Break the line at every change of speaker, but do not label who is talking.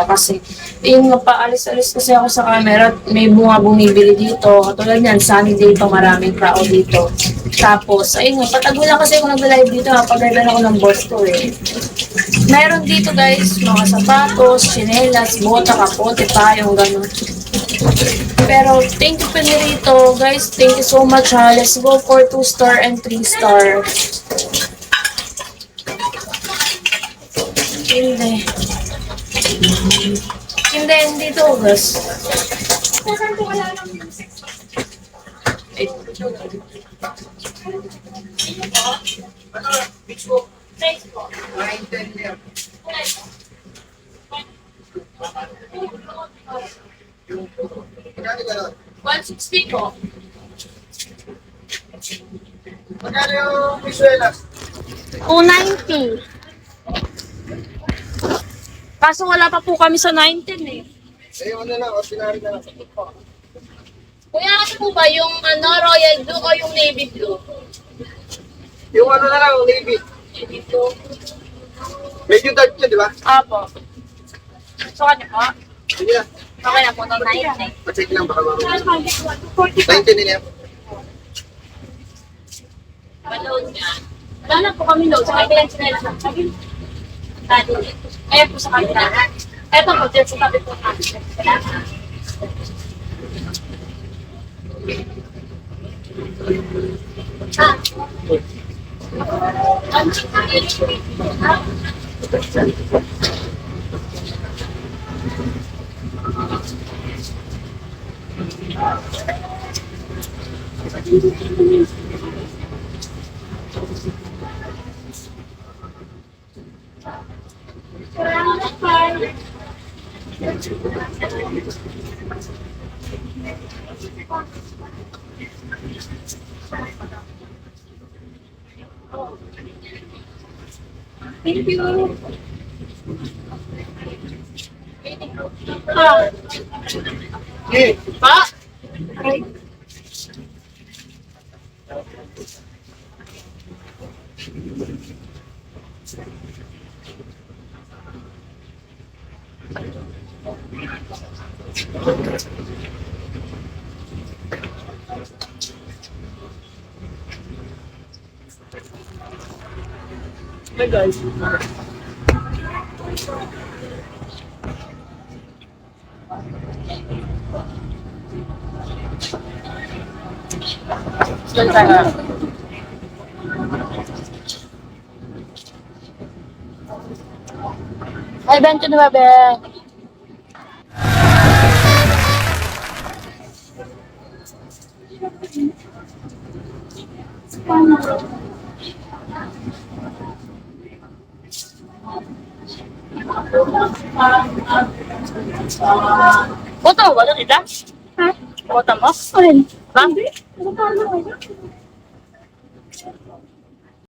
Kasi, yun nga pa, alis-alis kasi ako sa camera at may bunga bumibili dito. Katulad yan, sunny day pa, maraming tao dito. Tapos, ayun nga, patago lang kasi ako nag-live dito, napagalitan ako ng boss ko eh. Meron dito guys, mga sapatos, chinelas, bota, kapote, payong, gano'n. Pero, thank you Pinirito. Guys, thank you so much ha. Let's go for 2-star and 3-star. Hindi. Hindi ito, guys. $160 po.
Magkano yung visuelas?
$290. Kaso wala pa po kami sa 19 eh.
Yung ano lang, ordinary na lang.
Kuya, ano po ba yung royal blue o yung navy blue?
Yung ano na lang, navy.
Navy blue.
Medyo dark yun, di ba?
Apo. So, ano po?
Sige na.
Okay na po, 19.
Pa-check lang, baka mamaya. 19 din yan.
Load niya. Wala na po kami load. Sa kanya lang sinela sa sabi. Ayan po sa kanila. Eto po, dyan sa tabi po natin. Thank you.
Okay.
Pa? Ay.
Hey guys.
Ay, 29. Boto, wala nila? Ha? Boto mo? Alin? Ba?